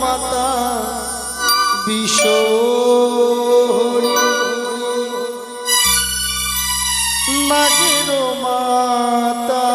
মাতা বিশ্বহরি নাগের মাতা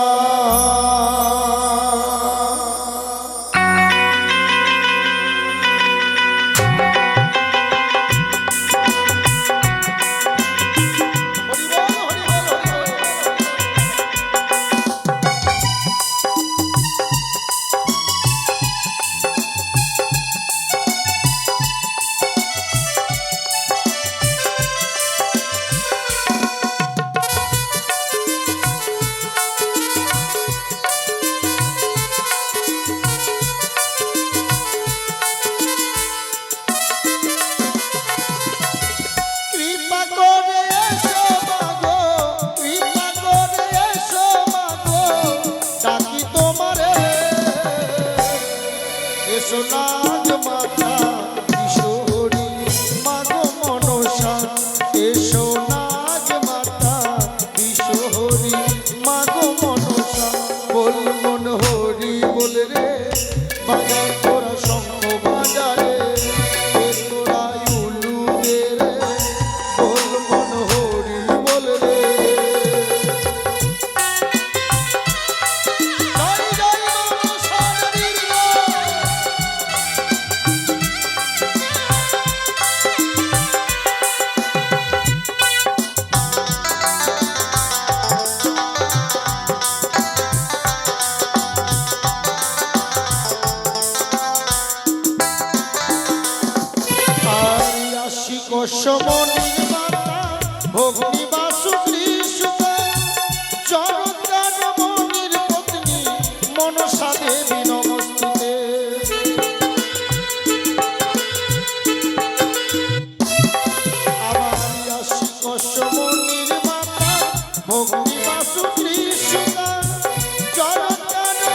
নাগ মাতা বিশ্বহরি মাগো মনসা এসো নাগ মাতা বিশ্বহরি মাগো মনসা বল মন হরি বল রে বাবা তোরা শঙ্খ বাজারে তোরা উলু দে রে বল মন হরি বল রে কসমনির মাতা ভগ্নী বাসুকী সুতা জগৎ মনির পত্নী মনসা দেবী নমস্তুতে আমার আসি কসমনির মাতা ভগ্নী বাসুকী সুতা জগৎ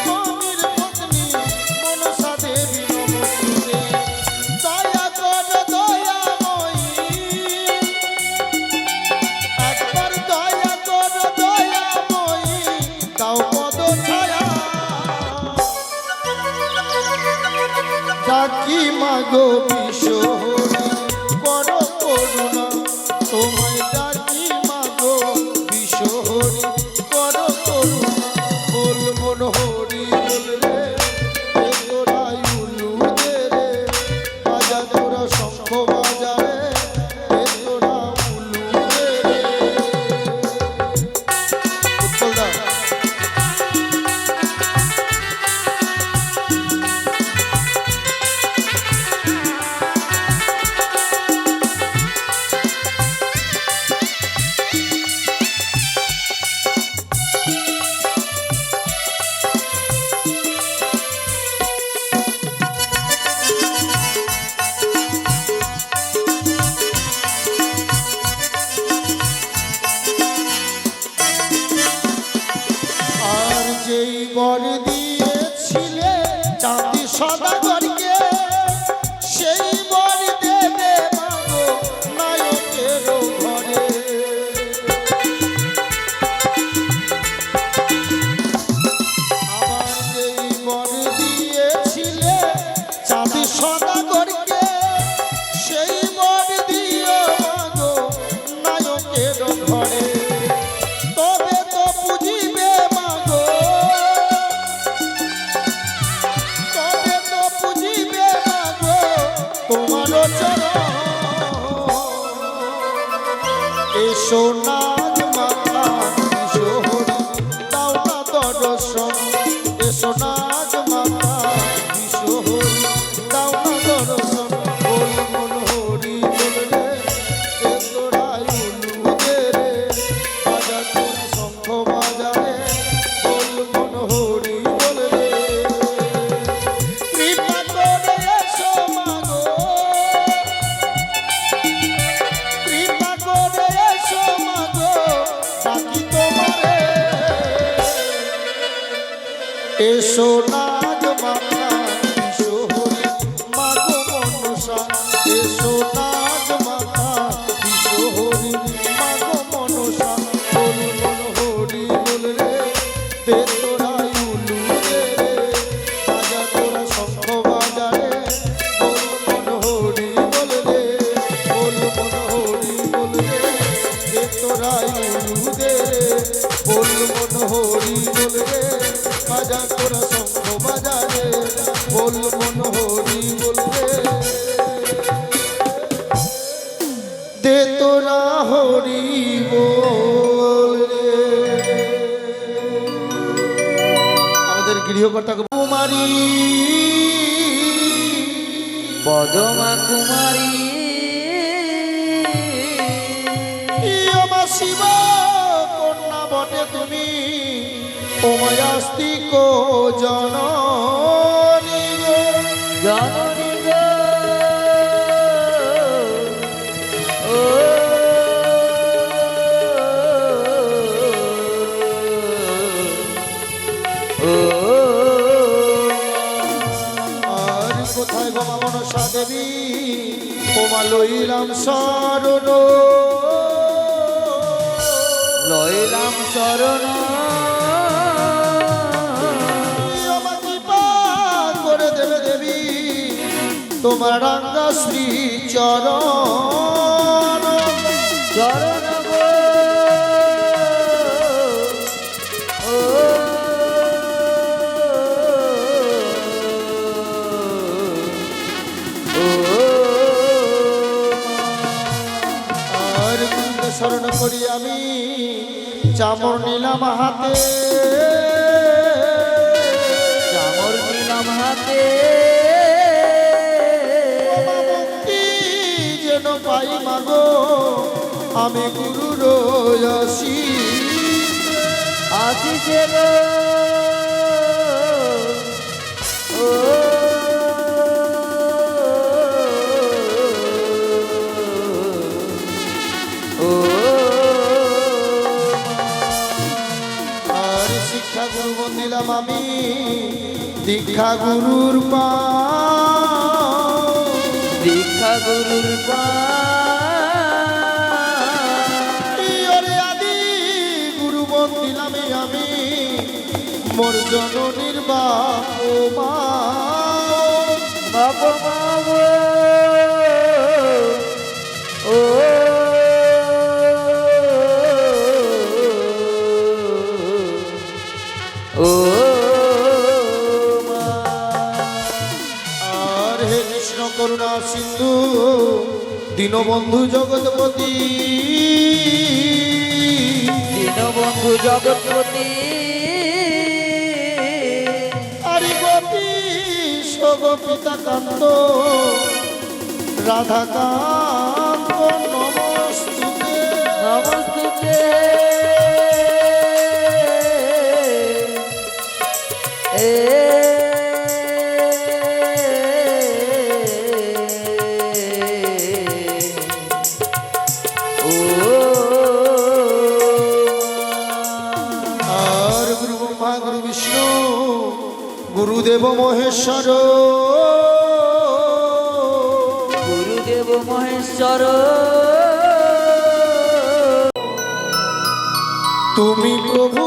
মনির পত্নী মনসা দেবী নমস্তুতে দয়া কর দয়া ডাকি মাগো বিশ্বহরি কর করুণা তোমায় ডাকি মাগো বিশ্বহরি কর করুণা বল মন হরি বল রে তোরা উলু দে রে বাজা তোরা শঙ্খ বাজা রে তোরা উলু দে রে উৎপলদা যেই বর দিয়েছিলে চাঁদি সদাগরকে সেই বর দেবে মাগো নায়কের ঘরে আবার যেই বর দিয়েছিলে চাঁদি সদাগরকে সেই বর দিও মাগো নায়কের ঘরে তবে তো বুঝিবে মাগো তোমার চরণ এসো নাগ মাতা বিশ্বহরি দাও না দর্শন এসো নাগ মাতা বিশ্বহরি দাও না দর্শন বল মন হরি বল রে তোরা উলু দে রে বাজা তোরা শঙ্খ বাজা রে বল মন হরি বল রে কৃপা করে এসো মাগো কৃপা করে এসো মাগো ডাকি তোমারে এসো নাগ মাতা বিশ্বহরি মাগো মনসা এসো নাগ মাতা বিশ্বহরি মাগো মনসা বল মন হরি বল রে দে তোরা উলু দে রে বাজা তোরা শঙ্খ বাজা রে মন হরি বলবে দে তোরা হরি বল রে। আমাদের গৃহকর্তা কুমারী পদমা কুমারী আমার শিব কন্যা বটে তুমি ওময়াস্তিক জননী গো। জননী গো ও ও আর কোথায় গো মা মনসা দেবী ওমা লইলাম শরণ লইলাম শরণ ওমা কৃপা করে দেবে দেবী তোমার রাঙ্গা শ্রী চরণ চরণ গো ও আর গুরুকে শরণ করি আমি চামর নিলাম হাতে চামর নিলাম হাতে মুক্তি যেন পাই মাগো আমি গুরুর আশীষ আসিছে গো ও ও আর শিক্ষা গুরু বন্দিলাম আমি দীক্ষা গুরুর পা দীক্ষা গুরুর পা ওরে আদি গুরু বন্দিলাম আমি মোর জননীর বাপ মা বাপ মা গো ও ও মা আর হে কৃষ্ণ করুণা সিন্ধু দীনবন্ধু জগৎপতি দীনবন্ধু জগৎপতি আরি গোপী গোপিতা কান্ত রাধা কান্ত নমস্তুতে নমস্তুতে এ ও আর গুরু ব্রহ্মা গুরু বিষ্ণু গুরুদেব মহেশ্বর গুরুদেব মহেশ্বর তুমি প্রভু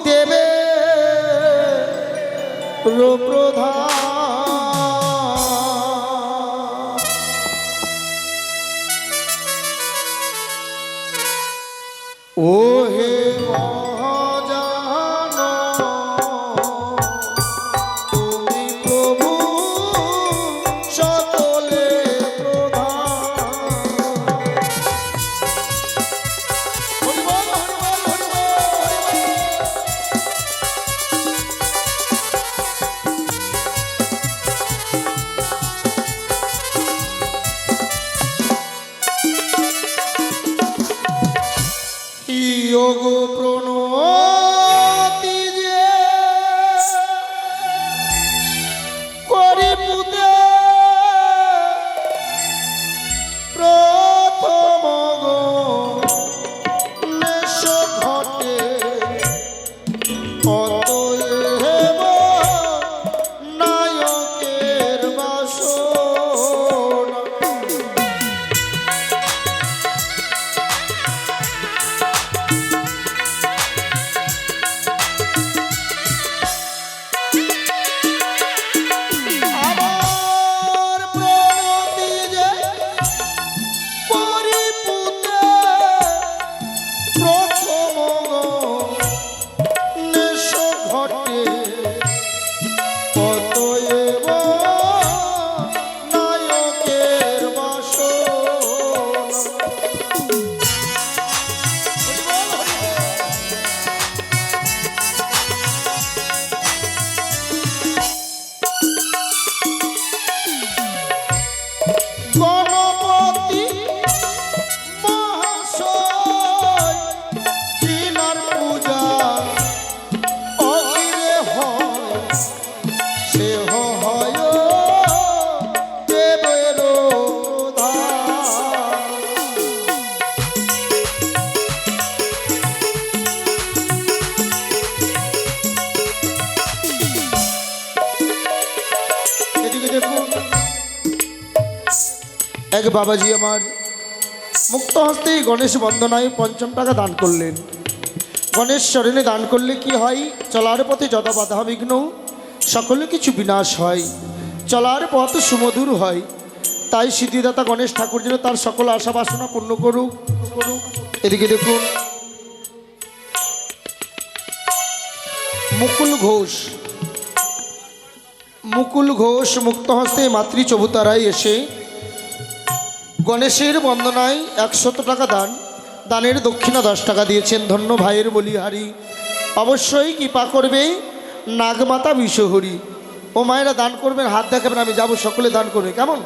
দেবে প্রধান ও হে মহাজান তুমি প্রভু সকলে প্রধান হরি বল হরি বল হরি বল হরি বল যোগ প্রণতি যে করি পুতে প্রথম গণেশ ঘটে অতএব নায়কের বাসনা এক বাবাজি আমার মুক্ত হস্তে গণেশ বন্দনায় ৫০ টাকা দান করলেন। গণেশ চরণে দান করলে কি হয়? চলার পথে যত বাধা বিঘ্ন সকলে কিছু বিনাশ হয়, চলার পথ সুমধুর হয়। তাই সিদ্ধিদাতা গণেশ ঠাকুর যেন তার সকল আশা বাসনা পূর্ণ করুক। এদিকে দেখুন মুকুল ঘোষ মুক্ত হস্তে মাতৃ চবুতারায় এসে গণেশের বন্দনায় ১০০ টাকা দানের দক্ষিণা ১০ টাকা দিয়েছেন। ধন্য ভাইয়ের বলিহারি, অবশ্যই কৃপা করবে নাগমাতা বিশ্বহরি। ও মায়েরা দান করবেন, হাত দেখাবেন, আমি যাব, সকলে দান করবে। কেমন?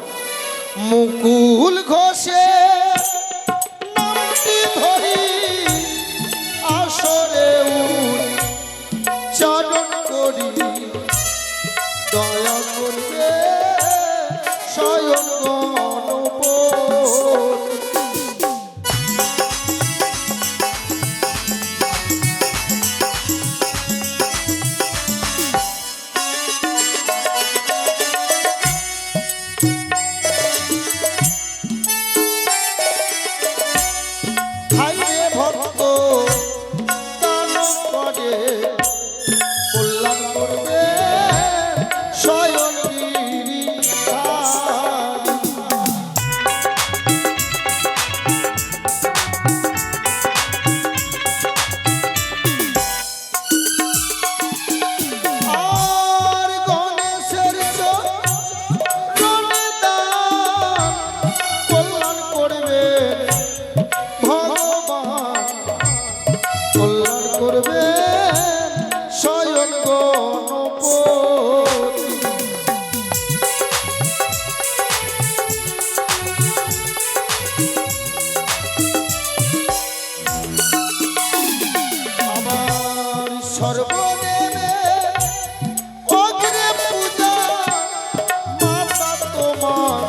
মুকুল ঘোষে নামটি ধরি আসরে চরণ করি, দয়া করবে স্বয়ং সর্বদেবে অগ্রে পূজা মাতা তোমার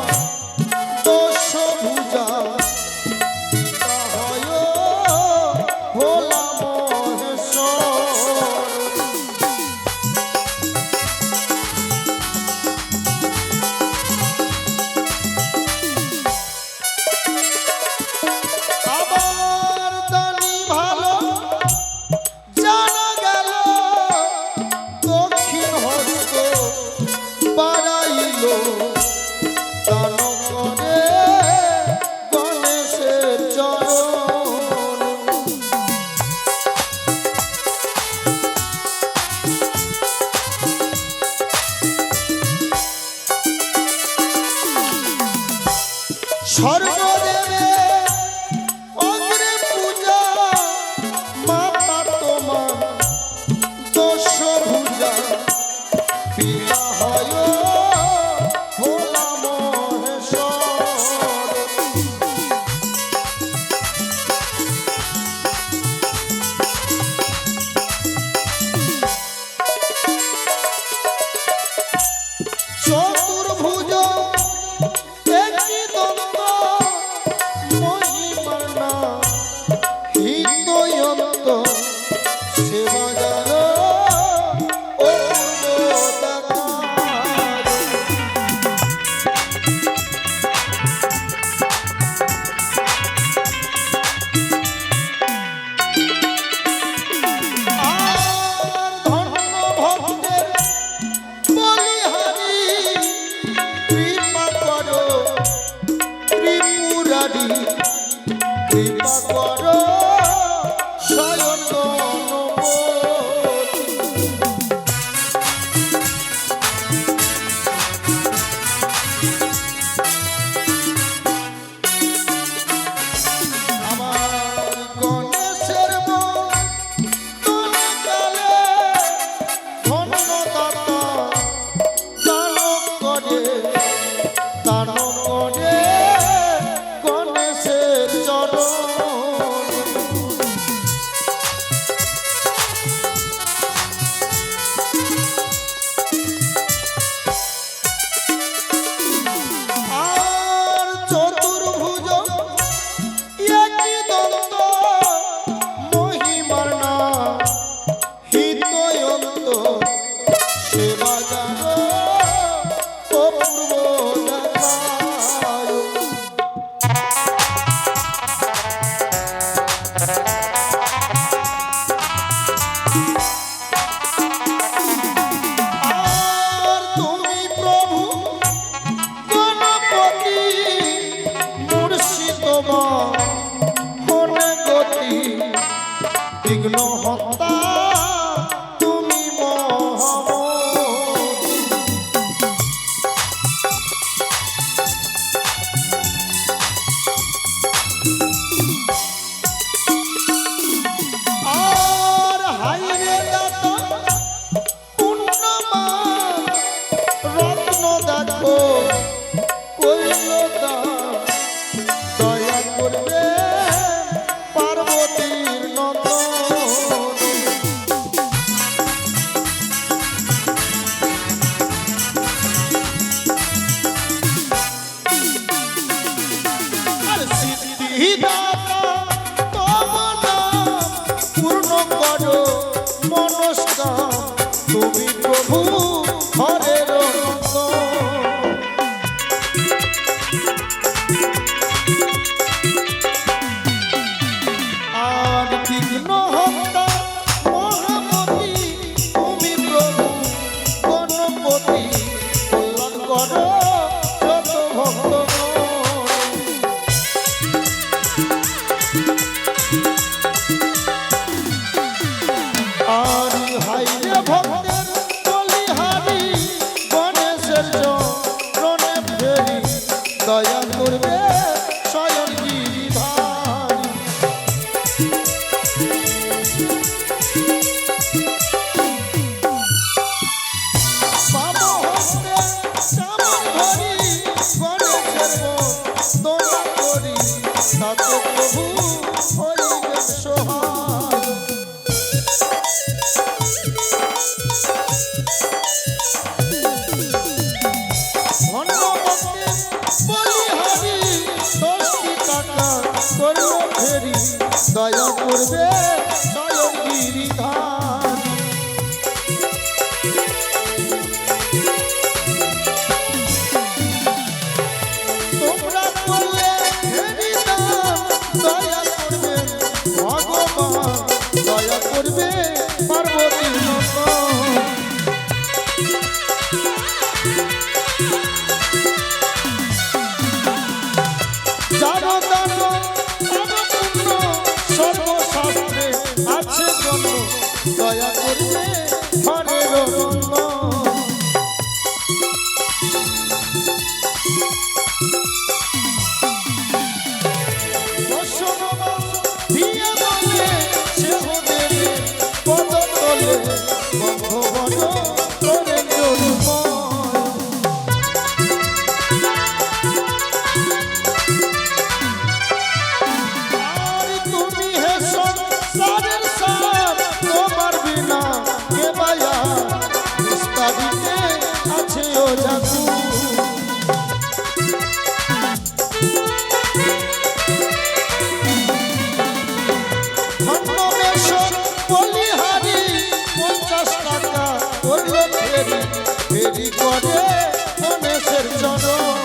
দোষ ভুজা হয় ভোলা মহেশ্বর। আবার দানি ভালো জানা গেল দক্ষিণ হস্ত বাড়াইল, দান করে গণেশের চরণ। সর্বদেবে অগ্রে পূজা মাতা তোমার দোষ ভুজা পিতা হয় ভোলা মহেশ্বর। চতুর্ভুজ একটি দন্ত মহিমার নাম হৃদয়ন্ত, সেবা যার অপূর্ব দেখার। আর ধন্য ভক্তের বলিহারি, কৃপা করো ত্রিপুরারি, কৃপা করো স্বয়ং গণপতি। আমার গণেশের মন্তলে ধন্য দাতা দান করে গণেশের চরণ। আর চতুর্ভুজ একটি দন্ত মহিমার নাম হৃদয়ন্ত, সেবা যার অপূর্ব দেখায়। কইল দান দয়া করবে পার্বতীর নন্দন আর সিদ্ধিদাতা তোমার নাম পূর্ণ করো মনস্কাম তুমি প্রভু হরের নন্দন আর বিঘ্ন হন্তা মহামতি তুমি প্রভু গণপতি কল্যাণ করো যত ভক্ত আর হাইরে ভক্তের বলিহারি গণেশের চরণে ফেরি দয়া করবে স্বয়ং গিরিধারী বাবা হস্তে চামর ধরি গণেশের দোয়া করি তাতে প্রভু হইবে সহায় ধন্যবাদে বলিহারি 10টি টাকা করল ফেরি দয়া করবে স্বয়ং গিরিধারী তোমরা করলে ফেরি দান দয়া করবে ভগবান দয়া করবে পার্বতীর নন্দন যারো দান তারো পুণ্য সর্বশাস্ত্রে আছে গণ্য দয়া করবে হরের নন্দন বৈষ্ণব দিয়ে বলে সেহ দেবে পদ তলে বন্ধবন করে জন্ময় আর তুমি হে সংসারের সার তোমার বিনা কে বায়া নিস্তারিতে আছে ও জাদু ধন্যবেশন বলিহারি 50 টাকা করল ফেরি ফেরি করে গণেশের চরণ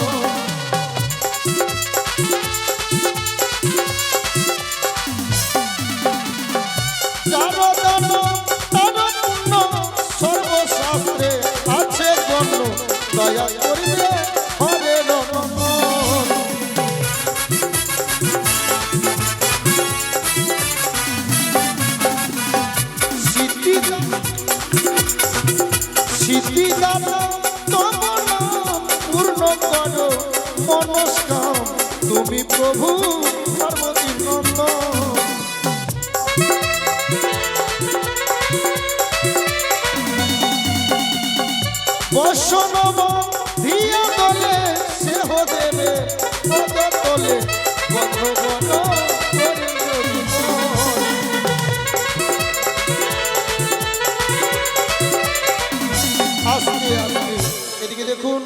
যারো দান তারো পুণ্য সর্বশাস্ত্রে আছে গণ্য দয়া করবে হরের নন্দন সিদ্ধিদাতা তোমার নাম পূর্ণ করো মনস্কাম তুমি প্রভু পার্বতীর নন্দন বৈষ্ণব দিয়া দলে সেহ দেবে পদ তলে বন্ধবন করে জন্ময় আস্তে আস্তে এদিকে দেখুন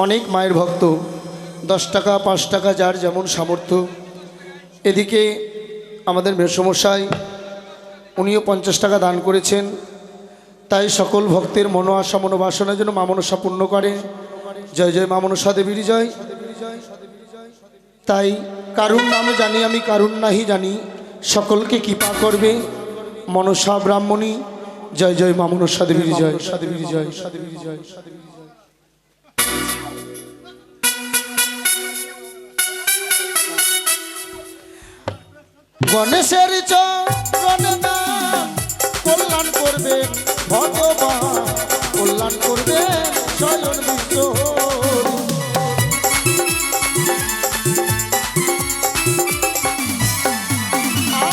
অনেক মায়ের ভক্ত 10 টাকা 5 টাকা যার যেমন সামর্থ্য এদিকে আমাদের মেসমশাই উনিও 50 টাকা দান করেছেন তাই সকল ভক্তের মনো আশা মনোবাসনার জন্য মা মনসা পূর্ণ করে জয় জয় মা মনসা দেবীর জয় তাই কারুণ নামে জানি আমি কারুণ নাহি জানি সকলকে কৃপা করবে মনসা ব্রাহ্মণী জয় জয় মা মনসা দেবীর জয় সাদেবীর জয় সাদেবীর জয় গণেশের চরণে নাম কল্যাণ করবে ভগবান কল্যাণ করবে স্বয়ং বিশ্ব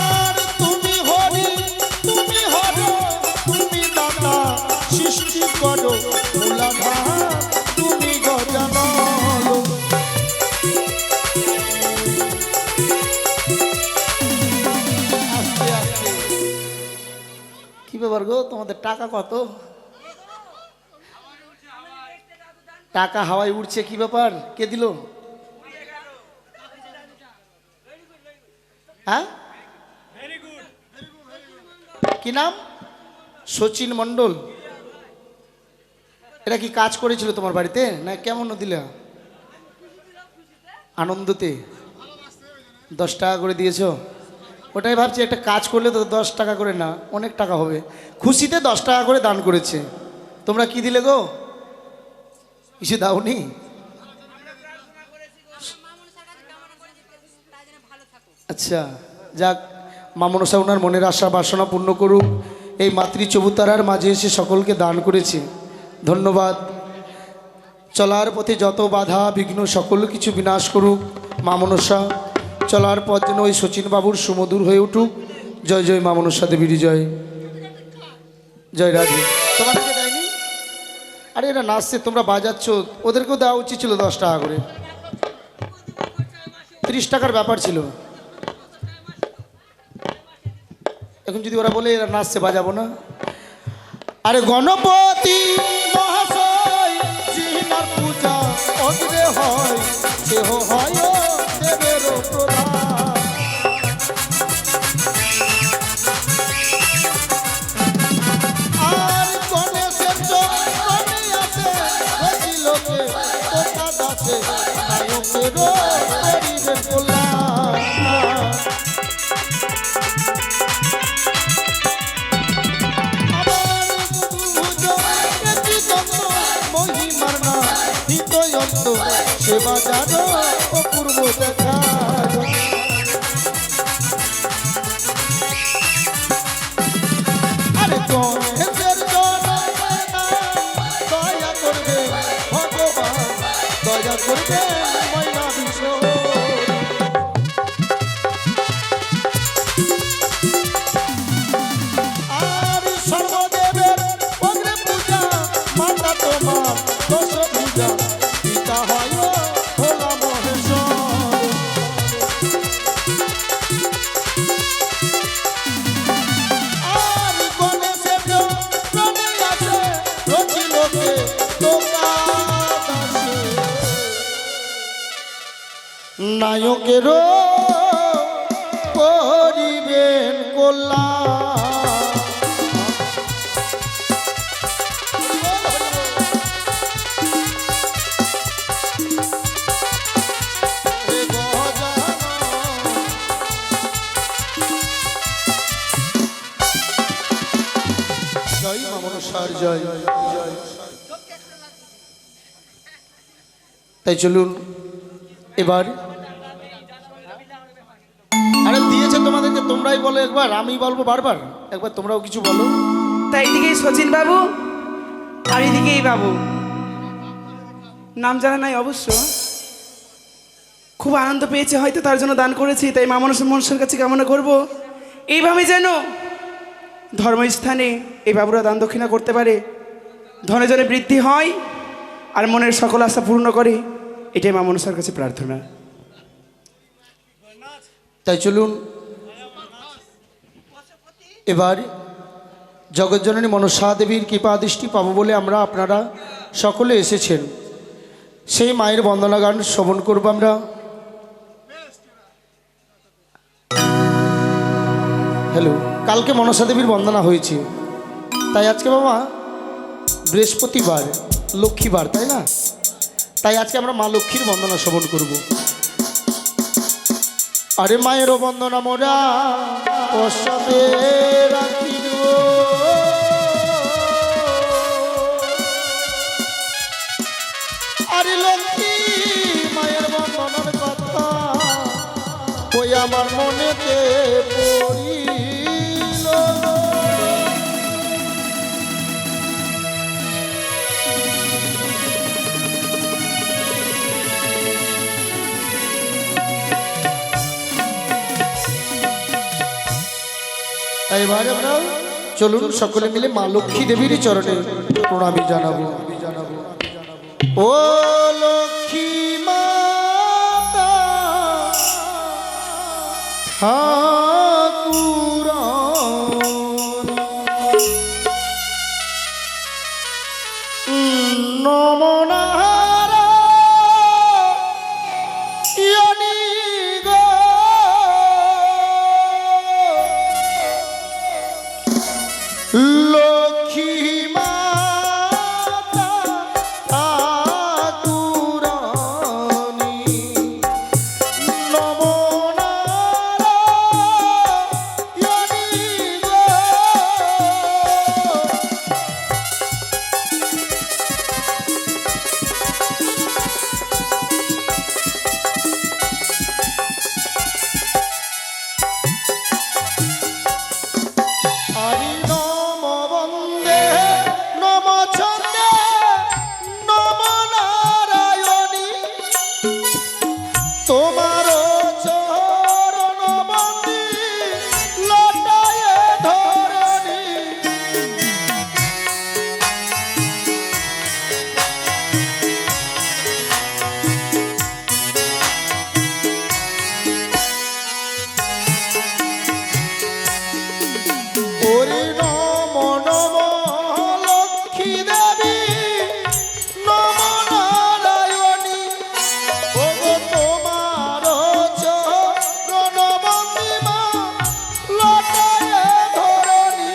আর তুমি হরি তুমি হর তুমি দাতা সৃষ্টি করো মূলাধার তুমি গজানন টাকা কত? টাকা হাওয়ায় উড়ছে, কি ব্যাপার? কে দিল? হ্যাঁ, কি নাম? সচিন মণ্ডল। এটা কি কাজ করেছিল তোমার বাড়িতে না কেমন দিলে? আনন্দতে 10 টাকা করে দিয়েছো? ওটাই ভাবছি, একটা কাজ করলে তো 10 টাকা করে না, অনেক টাকা হবে। খুশিতে 10 টাকা করে দান করেছে। তোমরা কি দিলে গো? কিছু দাওনি? আচ্ছা, যাক, মা মনসা ওনার মনের আশা বাসনা পূর্ণ করুক। এই মাতৃ চবুতারার মাঝে এসে সকলকে দান করেছে, ধন্যবাদ। চলার পথে যত বাধা বিঘ্ন সকল কিছু বিনাশ করুক মা মনসা। চলার পথ যেন ওই শচীন বাবুর সুমধুর হয়ে উঠুক। জয় জয় মা মনসা দেবীর জয়। জয় রাধে। তোমাদেরকে দেয়নি? আরে এরা নাচছে, তোমরা বাজাচ্ছ, ওদেরকেও দেওয়া উচিত ছিল 10 টাকা করে। 30 টাকার ব্যাপার ছিল। এখন যদি ওরা বলে এরা নাচছে, বাজাবো না? আরে গণপতি মহাশয় যিনার পূজা অগ্রে হয়, দেহ হয় দেবের প্রধান। আর গণেশের চরণে আছে হজি লোকে তোতা দাসে নায়কের করিবেন কল্যাণ। সেবা জানো অপূর্ব দেখা। আরে গণেশের দয়া করবে ভগবান, দয়া করবে ময়না বিশ্ব। আর সর্বদেবের অগ্রে পূজা, মাতা তোমার দশ পূজা, পিতা হয় ভোলা মহেশ্বর। আর গণেশের প্রাণে আছে রচি লোকে তোতা দাসে নায়কের করিবেন কল্যাণ। তাই চলুন এবার। আরে দিয়েছে তোমাদেরকে, তোমরাই বলো একবার, আমি বলবো বারবার, একবার তোমরাও কিছু বলো। তাই এদিকেই সচিন বাবু আর এদিকেই বাবু, নাম জানা নাই অবশ্য। খুব আনন্দ পেয়েছে হয়তো, তার জন্য দান করেছি। তাই মা মনসার কাছে কামনা করব এইভাবে যেন ধর্মস্থানে এই বাবুরা দান দক্ষিণা করতে পারে, ধনে জনে বৃদ্ধি হয় আর মনের সকল আশা পূর্ণ করে। এটাই মা মনসার কাছে প্রার্থনা। তাই চলুন এবার জগৎজননী মনসা দেবীর কৃপা দৃষ্টি পাবো বলে আমরা আপনারা সকলে এসেছেন, সেই মায়ের বন্দনা গান শ্রবণ করবো আমরা। হ্যালো, কালকে মনসা দেবীর বন্দনা হয়েছে, তাই আজকে বাবা বৃহস্পতিবার, লক্ষ্মীবার, তাই না? তাই আজকে আমরা মা লক্ষ্মীর বন্দনা শ্রবণ করব। আরে মায়েরও বন্দনা মোরা পশ্চাতে রাখিব, আরে লক্ষ্মী মায়ের বন্দনার কথা ওই আমার মনেতে পড়িল। তাই এবার আমরা চলুন সকলে মিলে মা লক্ষ্মী দেবীর চরণে প্রণামী জানাবো। ও লক্ষ্মী মাতা ঠাকুর নমনারায়ণী গো, লক্ষ্মী মাতা ঠাকুরানী, নমনারায়ণী গো। হরি নম বন্দে নম ছন্দে নম নারায়ণী, তোমার চরণ বন্দি লটায়ে ধরণী। হরি নম নম লক্ষ্মী দেবী নম নারায়ণী, ওগো তোমার চরণ বন্দিমা লটায়ে ধরণী।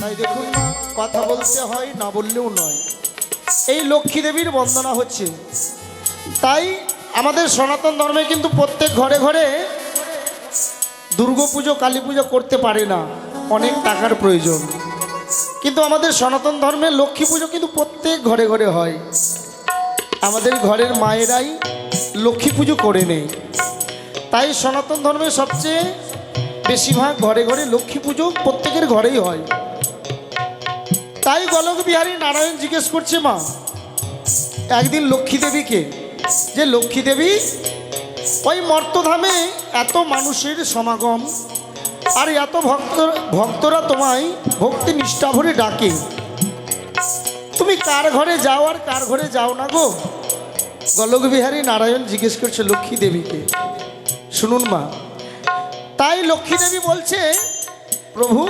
তাই দেখুন মা, কথা বলতে হয়, না বললেও নয়। এই লক্ষ্মী দেবীর বন্দনা হচ্ছে। তাই আমাদের সনাতন ধর্মে কিন্তু প্রত্যেক ঘরে ঘরে দুর্গা পুজো কালী পুজো করতে পারে না, অনেক টাকার প্রয়োজন। কিন্তু আমাদের সনাতন ধর্মে লক্ষ্মী পুজো কিন্তু প্রত্যেক ঘরে ঘরে হয়। আমাদের ঘরের মায়েরাই লক্ষ্মী পুজো করে নেয়। তাই সনাতন ধর্মে সবচেয়ে বেশিরভাগ ঘরে ঘরে লক্ষ্মী পুজো প্রত্যেকের ঘরেই হয়। তাই গোলক বিহারী নারায়ণ জিজ্ঞেস করছে মা একদিন লক্ষ্মী দেবীকে, যে লক্ষ্মী দেবী ওই মর্তধামে এত মানুষের সমাগম আর এত ভক্তরা তোমায় ভক্তি নিষ্ঠা ভরে ডাকে, তুমি কার ঘরে যাও আর কার ঘরে যাও না গো? গোলক বিহারী নারায়ণ জিজ্ঞেস করছে লক্ষ্মী দেবীকে। শুনুন মা, তাই লক্ষ্মী দেবী বলছে প্রভু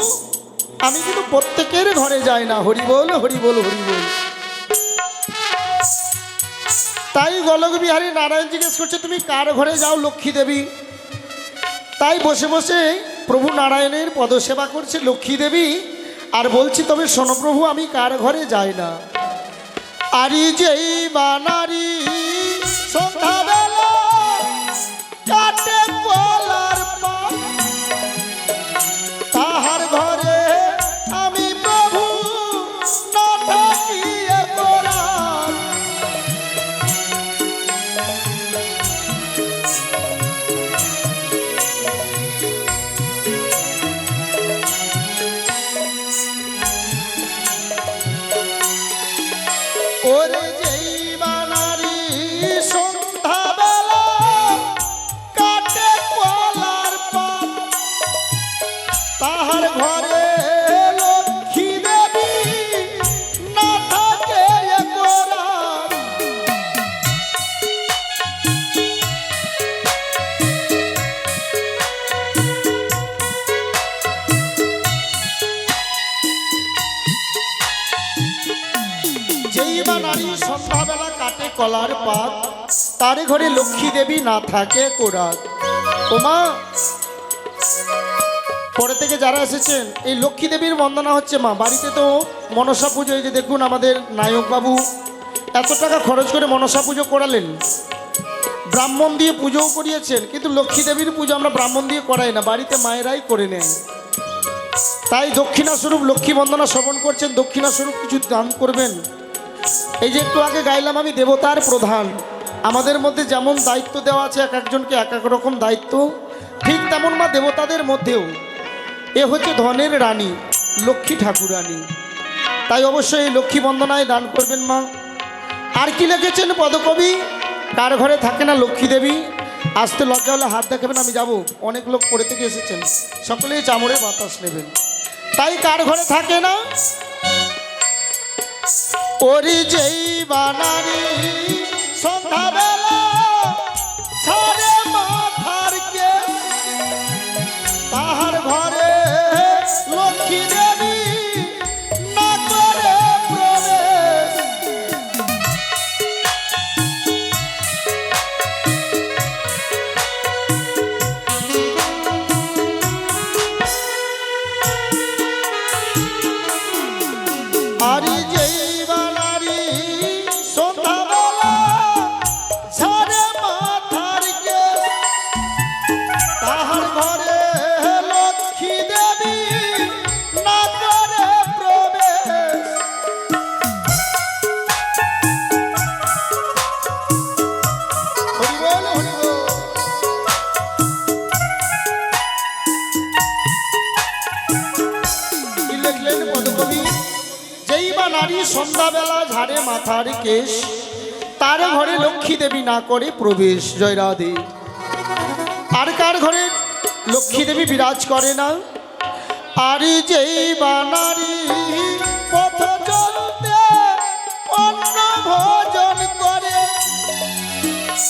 আমি কিন্তু প্রত্যেকের ঘরে যাই না, হরি বল হরি বল হরি বল। তাই গোলক বিহারী নারায়ণ জিজ্ঞেস করছে তুমি কার ঘরে যাও লক্ষ্মী দেবী? তাই বসে বসে প্রভু নারায়ণের পদসেবা করছে লক্ষ্মী দেবী আর বলছি তবে শোনো প্রভু আমি কার ঘরে যাই না। আরি যেই বা নারী সন্ধ্যাবেলা কাটে কলার পাত, তাহার ঘরে আমি প্রভু না থাকিয়ে পরাণ। ওরে যেই বা নারী সন্ধ্যাবেলা কাটে কলার পাত, তাহার ঘরে লক্ষ্মী দেবী না থাকে একরাত। যেই বা নারী সন্ধ্যাবেলা কাটে কলার পাত, তার ঘরে লক্ষ্মী দেবী না থাকে কোরাত। ওমা পরে থেকে যারা এসেছেন এই লক্ষ্মী দেবীর বন্দনা হচ্ছে মা। বাড়িতে তো মনসা পুজো, এই যে দেখুন আমাদের নায়কবাবু এত টাকা খরচ করে মনসা পুজো করালেন, ব্রাহ্মণ দিয়ে পুজোও করিয়েছেন, কিন্তু লক্ষ্মী দেবীর পুজো আমরা ব্রাহ্মণ দিয়ে করাই না, বাড়িতে মায়েরাই করে নেন। তাই দক্ষিণাস্বরূপ লক্ষ্মী বন্দনা শ্রবণ করছেন, দক্ষিণাস্বরূপ কিছু দান করবেন। এই যে একটু আগে গাইলাম আমি দেবতার প্রধান, আমাদের মধ্যে যেমন দায়িত্ব দেওয়া আছে এক একজনকে এক এক রকম দায়িত্ব, ঠিক তেমন মা দেবতাদের মধ্যেও এ হচ্ছে ধনের রানী লক্ষ্মী ঠাকুরানী। তাই অবশ্যই এই লক্ষ্মী বন্দনায় দান করবেন মা। আর কি লিখেছেন পদকবি, কার ঘরে থাকে না লক্ষ্মী দেবী? আসতে লজ্জা হলে হাত দেখাবেন, আমি যাব। অনেক লোক পড়ে থেকে এসেছেন, সকলেই চামড়ে বাতাস নেবেন। তাই কার ঘরে থাকে না? ওরি যেই বানারি সন্ধ্যাবেলা ছাড়ে মাথার কে তাহার ঘরে লক্ষ্মী দেবী না করে প্রবেশ। আরে যেই বানারি সন্ধ্যাবেলা ছাড়ে মাথার কে তাহার ঘরে লক্ষ্মী দেবী না করে প্রবেশ। হরি বল, হরি বল। কি লিখলেন পদকবি? যেই বা নারী সন্ধ্যাবেলা ঝাড়ে মাথার কেশ তার ঘরে লক্ষ্মী দেবী না করে প্রবেশ। জয় রাধে। আর কার ঘরে লক্ষ্মী দেবী বিরাজ করে না? আর যেই বা নারী পথ চলতে অন্ন ভোজন করে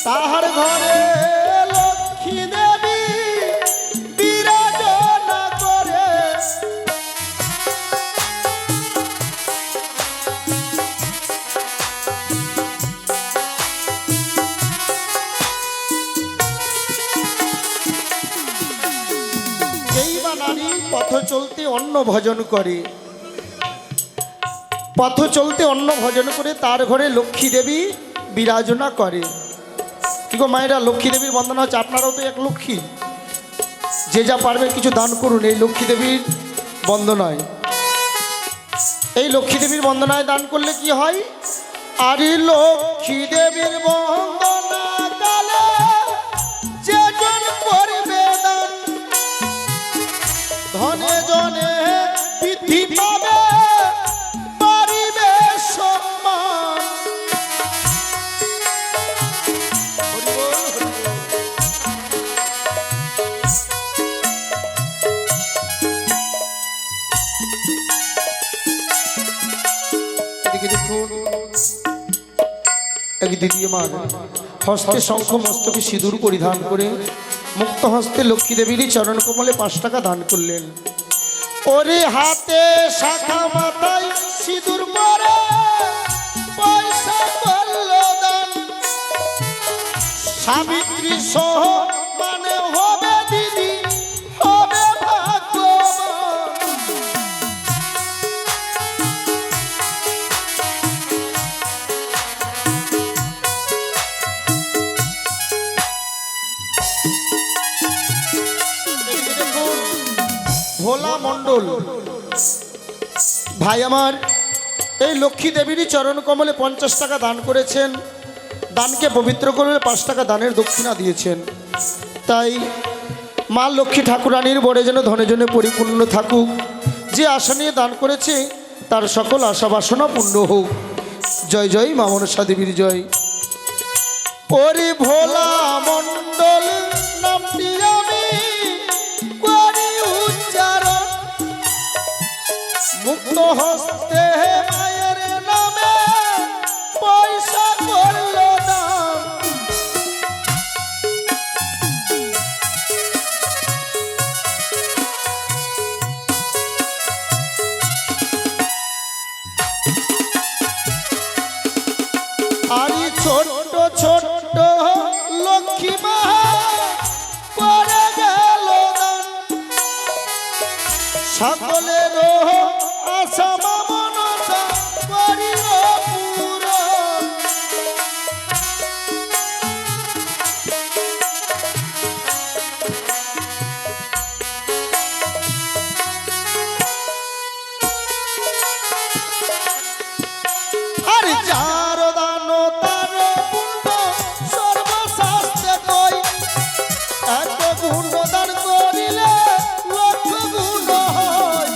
তাহার ঘরে লক্ষ্মী দেবী বিরাজ না করে। যেই বা নারী পথ চলতে অন্ন ভজন করে, পথ চলতে অন্ন ভজন করে তার ঘরে লক্ষ্মী দেবী বিরাজনা করে। কি গো মায়েরা, লক্ষ্মী দেবীর বন্দনা হচ্ছে। আপনারাও তো এক লক্ষ্মী, যে যা পারবে কিছু দান করুন এই লক্ষ্মী দেবীর বন্দনায়। এই লক্ষ্মী দেবীর বন্দনায় দান করলে কি হয়? আরে লক্ষ্মী দেবীর বন্দনা গালে যে জন করবে দান ধনে জনে বৃদ্ধি পাবে পারিবে সম্মান। হরি বল, হরি বল। এদিকে দেখুন, এক দ্বিতীয় মা হস্তে শঙ্খ মস্তকে সিঁদুর পরিধান করে মুক্ত হস্তে লক্ষ্মী দেবীর চরণ কমলে 5 টাকা দান করলেন। ওরে হাতে শাখা মাথায় সিঁদুর পরে পয়সা করল দান সাবিত্রী সহ মানে হবে দিদি হবে ভাগ্যবান। ভোলা মণ্ডল ভাই আমার এই লক্ষ্মী দেবীরই চরণ কমলে 50 টাকা দান করেছেন। দানকে পবিত্র করে 5 টাকা দানের দক্ষিণা দিয়েছেন। তাই মা লক্ষ্মী ঠাকুরানীর বড়ে যেন ধনে জনে পরিপূর্ণ থাকুক। যে আশা নিয়ে দান করেছে তার সকল আশা বাসনা পূর্ণ হোক। জয় জয় মা মনসা দেবীর জয়। ওরে ভোলা মণ্ডল নামটি আমি করি উচ্চারণ মুক্ত হস্তে মায়ের নামে পয়সা করল দান। আরে ছোট্ট ছোট্ট লক্ষ্মী মা করে গেল দান সকলের আশা মনসা করিল পূরণ। আরে যার দান তার পুণ্য সর্বশাস্ত্রে কই এত গুণ দান করিলে লক্ষ গুণ হয়।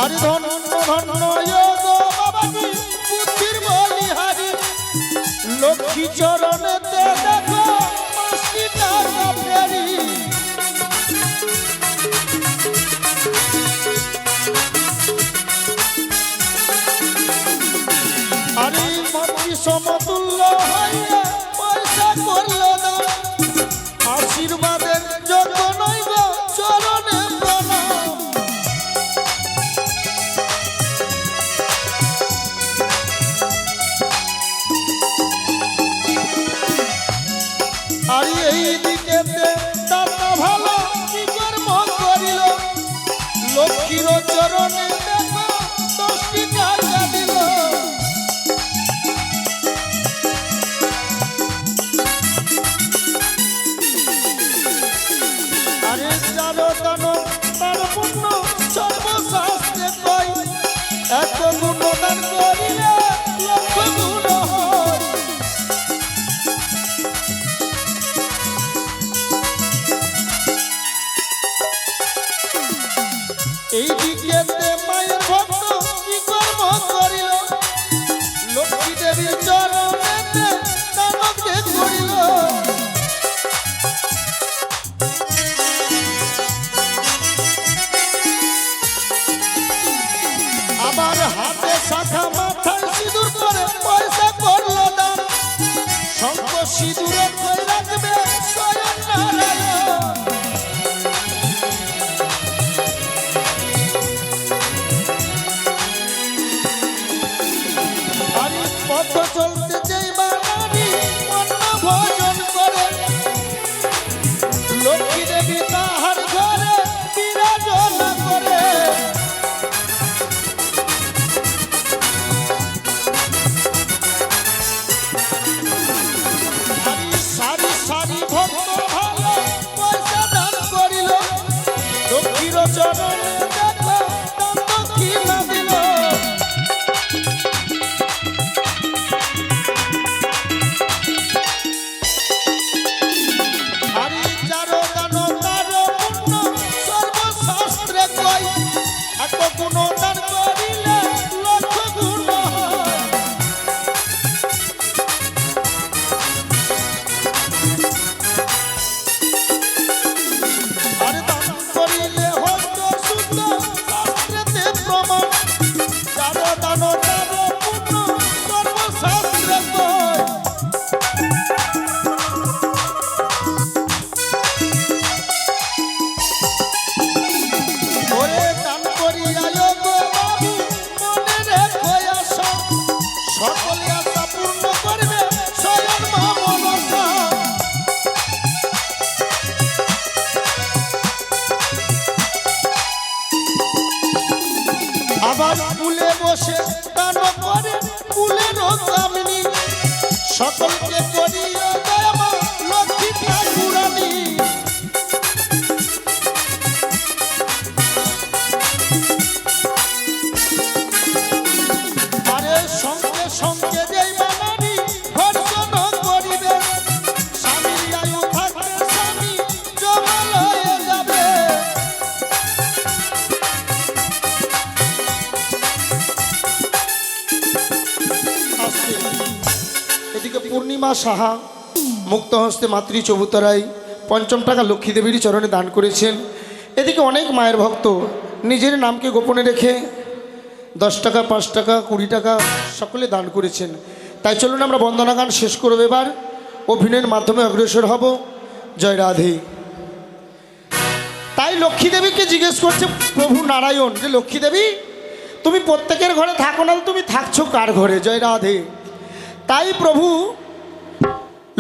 আরে ধন্য ধন্য গো বাবাজি বুদ্ধির বলিহারি লক্ষ্মী চরণেতে দেখো 5 টাকা ফেরি। লক্ষ্মীর চরণে দেখো 10টি টাকা দিল। আরে যারো দানো তার পুণ্য সর্বশাস্ত্রে কয়, এত গুণদান করিলে লক্ষ গুণ হয়। এই দিকেতে মায়ের ভক্ত কি কর্ম করিল, লক্ষ্মী দেবীর চরণেতে দানকে করিল। আবার হাতে শাখা মাথায় সিঁদুর করে পয়সা করলো দান, শঙ্খ সিঁদুরে কই রাখবে স্বয়ং নারায়ণ। আরে পথ চলতে যেই বাঙালি অন্ন ভোজন করে, লক্ষ্মী দেবী তাহার ঘরে বিরাজনা করে। সারি সারি ভক্ত ভালো পয়সা দান করিল, লক্ষ্মীর চরণে দেখো দান দক্ষিণা দিল। আরে যারো দান তারো পুণ্য সর্বশাস্ত্রে কয়, এত গুণ দান করিলে লক্ষ গুণ হয়। আরে দান করিলে হত শুদ্ধ শাস্ত্রেতে প্রমাণ, যারো দান তারো পুণ্য সর্বশাস্ত্রে কয়। ওরে দান করিয়া গো বাবু মনে রেখো আশা, সকল আশা পূর্ণ করবে স্বয়ং মা মনসা। আবার কুলে বসে দান করে কুলেরও কামিনী, সকলকে করিয়া দয়া মা লক্ষ্মী ঠাকুরানী। আরে সঙ্গে সঙ্গে যেই বানানি ভর্ষণ করিবে, স্বামীর আয়ু থাকবে স্বামী জমা লয়ে যাবে। আস্তে। এদিকে পূর্ণিমা সাহা মুক্ত হস্তে মাতৃ চবুতরায় ৫ম টাকা লক্ষ্মী দেবীর চরণে দান করেছেন। এদিকে অনেক মায়ের ভক্ত নিজের নামকে গোপনে রেখে 10 টাকা 5 টাকা 20 টাকা সকলে দান করেছেন। তাই চলুন আমরা বন্দনা গান শেষ করব, এবার অভিনয়ের মাধ্যমে অগ্রসর হব। জয় রাধে। তাই লক্ষ্মী দেবীকে জিজ্ঞেস করছে প্রভু নারায়ণ যে লক্ষ্মী দেবী তুমি প্রত্যেকের ঘরে থাকো না, তুমি থাকছো কার ঘরে? জয় রাধে। তাই প্রভু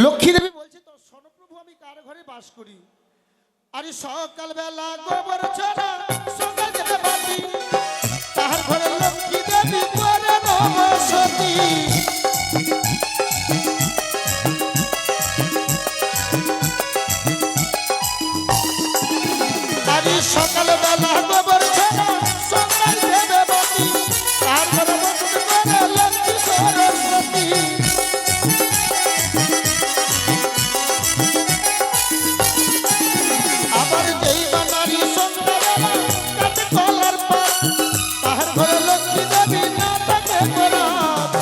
লক্ষ্মী দেবী বলছে তো শোনো প্রভু আমি কার ঘরে বাস করি। আরে সকালবেলা গোবর ছড়া সকাল যেতে বাটি, তাহার ঘরে লক্ষ্মী দেবী করে নবসতী। আরে সকালবেলা গোবর ছড়া সকাল যেতে বাটি, তাহার ঘরে বসত করে লক্ষ্মী সরস্বতী। আবার যেই বানারি সন্ধ্যাবেলা কাটে কলার পাত, তাহার ঘরে লক্ষ্মী দেবী না থাকে বরাত।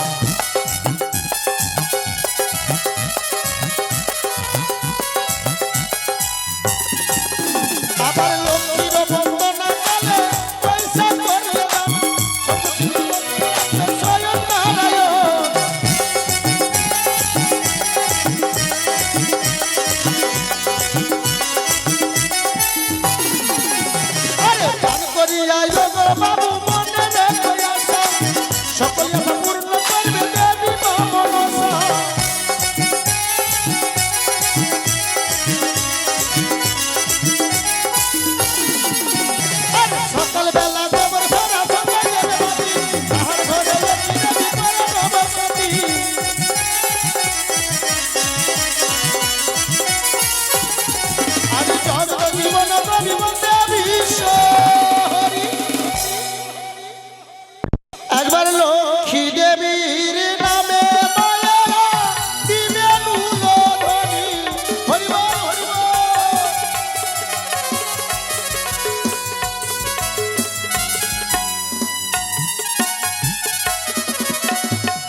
আবার লক্ষ্মীর বন্দনা কালে পয়সা করে দান, স্বয়ং নারায়ণ। আরে দান করিয়া গো বাবু মনে রেখো আশা, সকল আশা পূর্ণ করবে দেবী মা মনসা। আরে সকালবেলা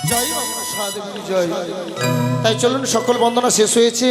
জয় মা মনসা দেবী জয়। তাই চলুন, সকল বন্দনা শেষ হয়েছে।